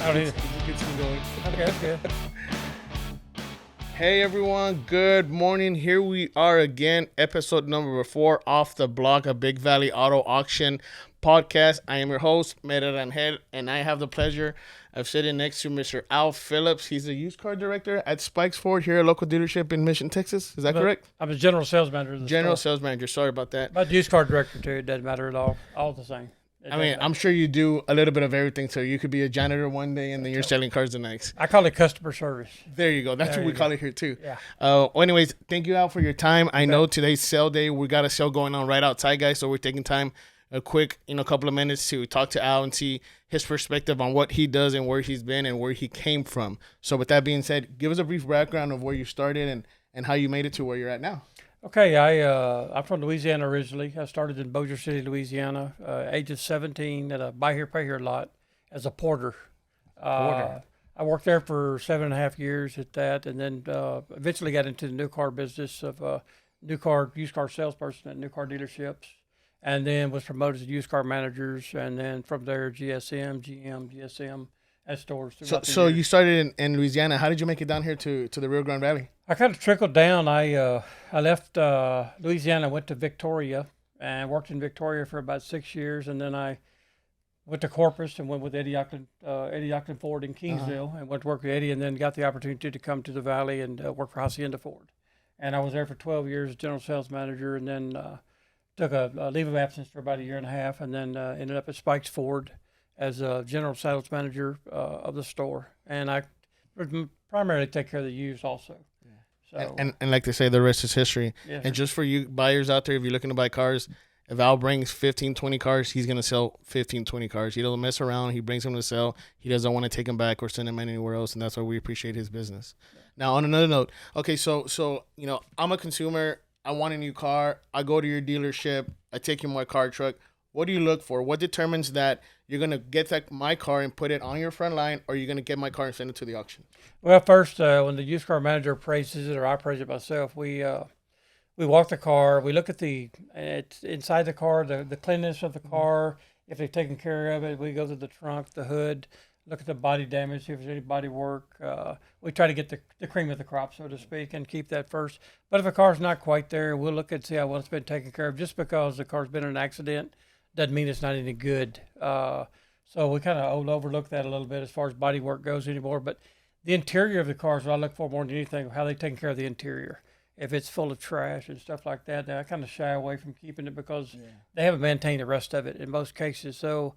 Oh, yeah. Gets me going. Okay, that's good. Hey everyone, good morning. Here we are again, episode number 4 off the block, a Big Valley Auto Auction podcast. I am your host, Mera Rangel, and I have the pleasure of sitting next to Mr. Al Phillips. He's the used car director at Spikes Ford here, a local dealership in Mission, Texas. Is that correct? I'm the general sales manager of the General store. sales manager. Sorry about that. But used car director too. It doesn't matter at all. All the same. I mean, I'm sure you do a little bit of everything. So you could be a janitor one day and then you're selling cars the next. I call it customer service. There you go. That's There what we you call go. it here too. Yeah. Well, anyways, thank you, Al, for your time. I know today's sale day. We got a sale going on right outside, guys. So we're taking time, a quick, couple of minutes to talk to Al and see his perspective on what he does and where he's been and where he came from. So with that being said, give us a brief background of where you started and how you made it to where you're at now. Okay, I'm from Louisiana originally. I started in Bossier City, Louisiana, age of 17 at a buy here, pay here lot as a porter. I worked there for 7.5 years at that, and then eventually got into the new car business of used car salesperson at new car dealerships, and then was promoted to used car managers, and then from there GSM, GM, GSM at stores. So you started in Louisiana. How did you make it down here to the Rio Grande Valley? I kind of trickled down. I left Louisiana, went to Victoria, and worked in Victoria for about 6 years, and then I went to Corpus and went with Eddie Auckland Ford in Kingsville, and went to work with Eddie, and then got the opportunity to come to the Valley and work for Hacienda Ford. And I was there for 12 years as general sales manager, and then took a leave of absence for about a year and a half, and then ended up at Spikes Ford as a general sales manager of the store. And I primarily take care of the used also. So, And like they say, the rest is history. yes, And just for you buyers out there, if you're looking to buy cars, if Al brings 15, 20 cars, he's going to sell 15, 20 cars. He doesn't mess around. He brings them to sell. He doesn't want to take them back or send them anywhere else, and that's why we appreciate his business. Now, on another note, okay, so I'm a consumer. I want a new car. I go to your dealership. I take you my car truck. What do you look for? What determines that you're going to get my car and put it on your front line, or you're going to get my car and send it to the auction? well, first, when the used car manager appraises it, or I appraise it myself, we walk the car. We look at it's inside the car, the cleanliness of the car. If they've taken care of it, we go to the trunk, the hood, look at the body damage, see if there's any body work. We try to get the cream of the crop, so to speak, and keep that first. But if a car's not quite there, we'll look and see how well it's been taken care of. Just because the car's been in an accident doesn't mean it's not any good. So we kind of overlook that a little bit as far as body work goes anymore. But the interior of the car is what I look for more than anything, how they taking care of the interior. If it's full of trash and stuff like that, then I kind of shy away from keeping it because they haven't maintained the rest of it in most cases. So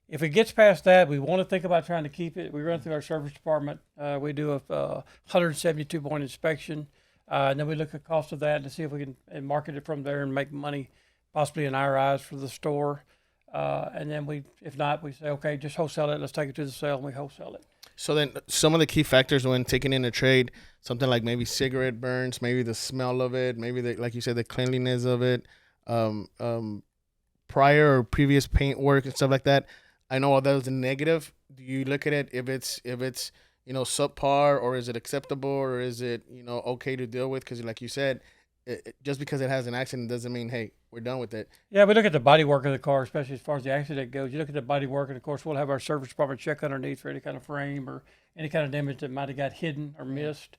if it gets past that, we want to think about trying to keep it. We run through our service department. We do a 172-point inspection, and then we look at the cost of that to see if we can market it from there and make money, possibly in our eyes, for the store. And then if not, we say, okay, just wholesale it. Let's take it to the sale, and we wholesale it. So then some of the key factors when taking in a trade, something like maybe cigarette burns, maybe the smell of it, maybe like you said, the cleanliness of it, prior or previous paint work and stuff like that. I know all that was a negative. Do you look at it if it's subpar, or is it acceptable, or is it okay to deal with? Because like you said, just because it has an accident doesn't mean, hey, we're done with it. Yeah, we look at the body work of the car, especially as far as the accident goes. You look at the body work, and of course, we'll have our service department check underneath for any kind of frame or any kind of damage that might have got hidden or missed.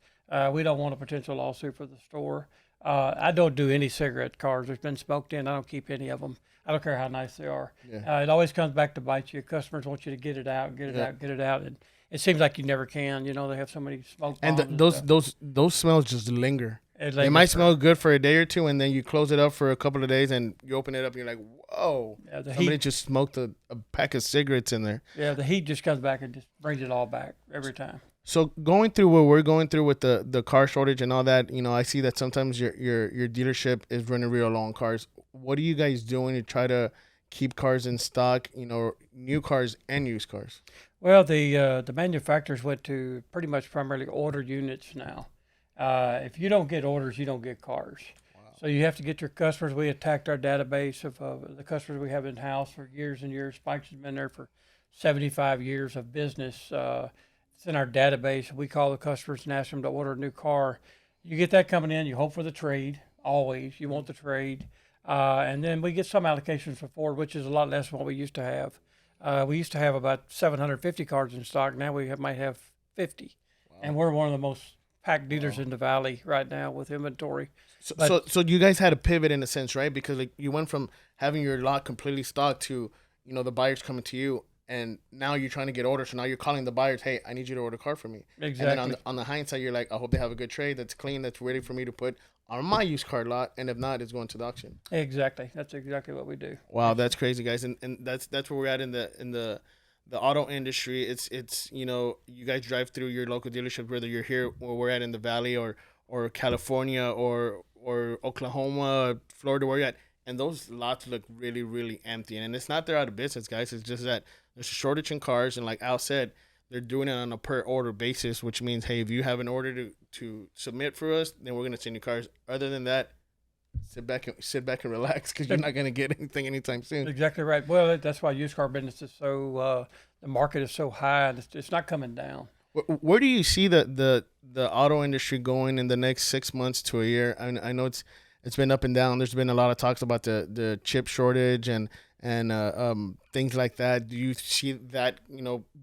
We don't want a potential lawsuit for the store. I don't do any cigarette cars. There's been smoked in. I don't keep any of them. I don't care how nice they are. Yeah. It always comes back to bite you. Customers want you to get it out, get it out. And it seems like you never can. They have so many smoke bombs. And those smells just linger. It might lingers smell good for a day or two, and then you close it up for a couple of days, and you open it up, and you're like, whoa, somebody just smoked a pack of cigarettes in there. Yeah, the heat just comes back and just brings it all back every time. So going through what we're going through with the car shortage and all that, I see that sometimes your dealership is running real low on cars. What are you guys doing to try to keep cars in stock, new cars and used cars? Well, the manufacturers went to pretty much primarily order units now. If you don't get orders, you don't get cars. Wow. So you have to get your customers. We attacked our database of the customers we have in-house for years and years. Spikes has been there for 75 years of business. It's in our database. We call the customers and ask them to order a new car. You get that coming in. You hope for the trade. Always. You want the trade. And then we get some allocations for Ford, which is a lot less than what we used to have. We used to have about 750 cars in stock. Now might have 50, and we're one of the most packed dealers in the valley right now with inventory. So you guys had to pivot in a sense, right? Because like you went from having your lot completely stocked to, the buyers coming to you, and now you're trying to get orders. So now you're calling the buyers, hey, I need you to order a car for me. Exactly. And then on the hindsight, you're like, I hope they have a good trade that's clean, that's ready for me to put on my used car lot, and if not, it's going to the auction. Exactly. That's exactly what we do. Wow, that's crazy, guys, and that's where we're at in the auto industry. It's you guys drive through your local dealership, whether you're here where we're at in the valley or California or Oklahoma, Florida, where you're at, and those lots look really, really empty. And it's not they're out of business, guys. It's just that there's a shortage in cars, and like Al said, they're doing it on a per order basis, which means, hey, if you have an order to submit for us, then we're gonna send you cars. Other than that, sit back and relax, because you're not gonna get anything anytime soon. Exactly right. Well, that's why used car business is so the market is so high, and it's not coming down. Where do you see the auto industry going in the next 6 months to a year? I know it's been up and down. There's been a lot of talks about the chip shortage and things like that. Do you see that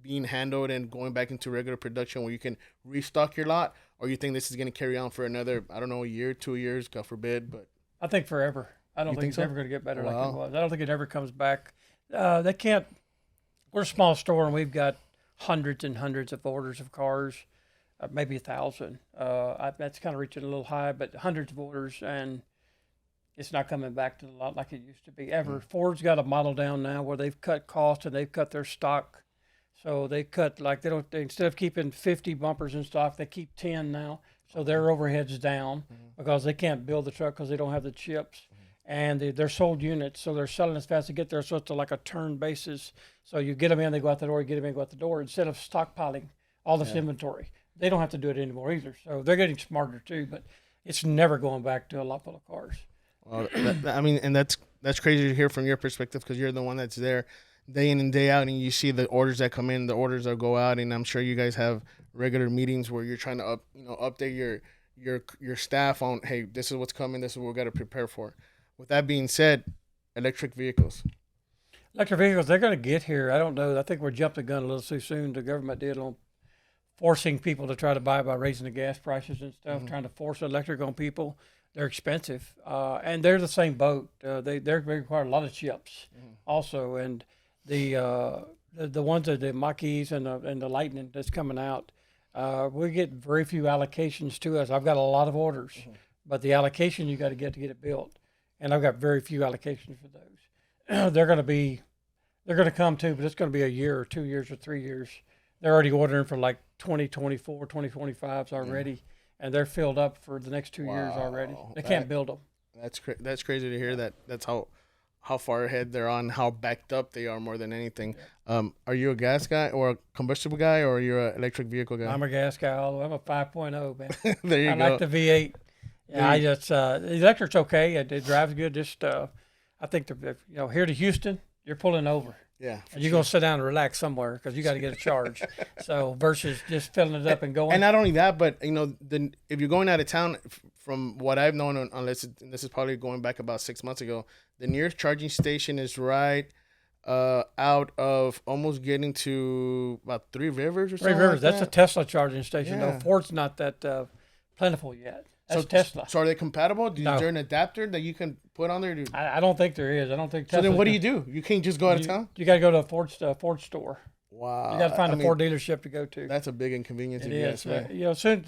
being handled and going back into regular production where you can restock your lot, or you think this is going to carry on for another, I don't know, a year, 2 years, God forbid? But I think forever. I don't think it's ever going to get better like it was. I don't think it ever comes back. They can't. We're a small store, and we've got hundreds and hundreds of orders of cars, maybe 1,000. That's kind of reaching a little high, but hundreds of orders, and it's not coming back to a lot like it used to be ever. Ford's got a model down now where they've cut costs and they've cut their stock. So they cut, like, instead of keeping 50 bumpers in stock, they keep 10 now. So their overhead's down because they can't build the truck because they don't have the chips. And they're sold units, so they're selling as fast as they get there. So it's like a turn basis. So you get them in, they go out the door. You get them in, go out the door. Instead of stockpiling all this inventory, they don't have to do it anymore either. So they're getting smarter too. But it's never going back to a lot full of cars. Well, and that's crazy to hear from your perspective, because you're the one that's there day in and day out, and you see the orders that come in, the orders that go out, and I'm sure you guys have regular meetings where you're trying to update your staff on, hey, this is what's coming, this is what we got to prepare for. With that being said, electric vehicles. Electric vehicles, they're going to get here. I don't know. I think we're jumping the gun a little too soon. The government did on forcing people to try to buy by raising the gas prices and stuff, trying to force electric on people. They're expensive, and they're the same boat. They require a lot of chips also, and the ones that the Mach-E's and the Lightning that's coming out, we get very few allocations to us. I've got a lot of orders, but the allocation you got to get it built, and I've got very few allocations for those. They're going to come too, but it's going to be a year or 2 years or 3 years. They're already ordering for like 2024, 2025s already. And they're filled up for the next 2 years already. They can't build them. That's crazy to hear. That's how far ahead they're on, how backed up they are more than anything. Are you a gas guy or a combustible guy, or you're an electric vehicle guy? I'm a gas guy. I'm a 5.0, man. There you go. I like the V8. Yeah, the electric's okay. It drives good. Just I think here to Houston, you're pulling over. Yeah, and you're going to sit down and relax somewhere because you got to get a charge. So versus just filling it up and going. And not only that, but if you're going out of town, from what I've known, this is probably going back about 6 months ago, the nearest charging station is right out of almost getting to about Three Rivers or something. Three Rivers. Like That's a Tesla charging station. Yeah. No, Ford's not that plentiful yet. That's Tesla. So are they compatible? No. Is there an adapter that you can put on there? I don't think there is. I don't think Tesla. So then what do you do? You can't just go out of town? You got to go to a Ford store. Wow. You got to find a Ford dealership to go to. That's a big inconvenience. It is. Soon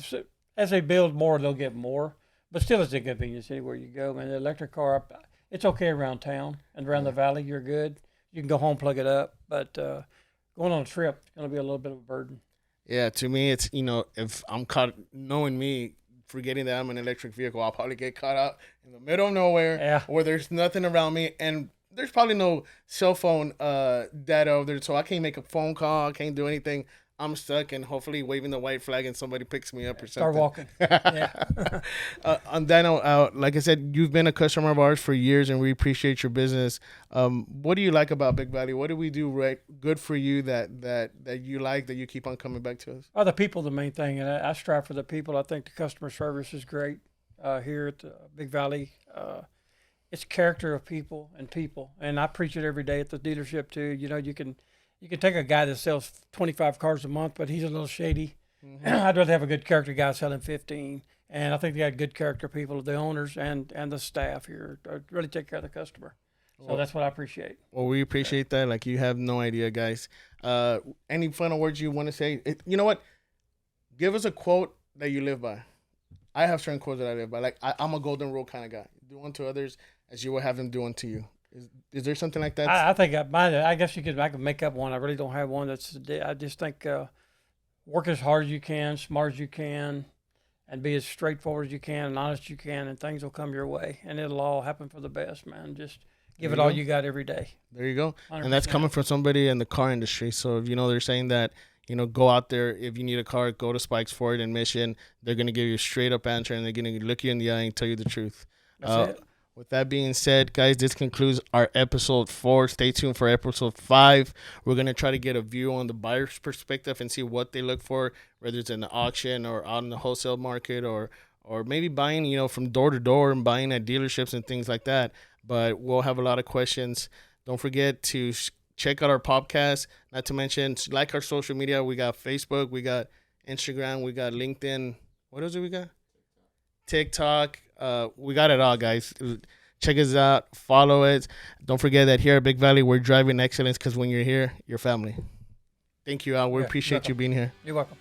as they build more, they'll get more. But still, it's an inconvenience anywhere you go. Man, the electric car, it's okay around town and around the valley. You're good. You can go home, plug it up. But going on a trip is going to be a little bit of a burden. Yeah, to me, it's, if I'm caught, knowing me, forgetting that I'm an electric vehicle, I'll probably get caught out in the middle of nowhere where there's nothing around me, and there's probably no cell phone data over there, so I can't make a phone call, I can't do anything. I'm stuck, and hopefully waving the white flag and somebody picks me up or something. Start walking. Yeah. On that note, like I said, you've been a customer of ours for years, and we appreciate your business. What do you like about Big Valley? What do we do right good for you that you like, that you keep on coming back to us? The people, the main thing, and I strive for the people. I think the customer service is great here at Big Valley. It's character of people, and I preach it every day at the dealership too. You can You can take a guy that sells 25 cars a month, but he's a little shady. Mm-hmm. I'd rather have a good character guy selling 15. And I think they got good character people, the owners and the staff here, really take care of the customer. So that's what I appreciate. Well, we appreciate that. Like, you have no idea, guys. Any final words you want to say? You know what? Give us a quote that you live by. I have certain quotes that I live by. Like, I'm a golden rule kind of guy. Do unto others as you will have them do unto you. Is there something like that? I think mine. I guess I could make up one. I really don't have one. I just think work as hard as you can, smart as you can, and be as straightforward as you can and honest as you can, and things will come your way, and it'll all happen for the best, man. Just give it all you got every day. There you go. 100%. And that's coming from somebody in the car industry. So, they're saying that, go out there. If you need a car, go to Spikes Ford in Mission. They're going to give you a straight up answer, and they're going to look you in the eye and tell you the truth. That's it. With that being said, guys, this concludes our episode 4. Stay tuned for episode 5. We're going to try to get a view on the buyer's perspective and see what they look for, whether it's in the auction or out in the wholesale market or maybe buying, from door to door and buying at dealerships and things like that. But we'll have a lot of questions. Don't forget to check out our podcast. Not to mention, like our social media. We got Facebook. We got Instagram. We got LinkedIn. What else do we got? TikTok. We got it all, guys. Check us out. Follow it. Don't forget that here at Big Valley, we're driving excellence because when you're here, you're family. Thank you, Al. We appreciate you being here. You're welcome.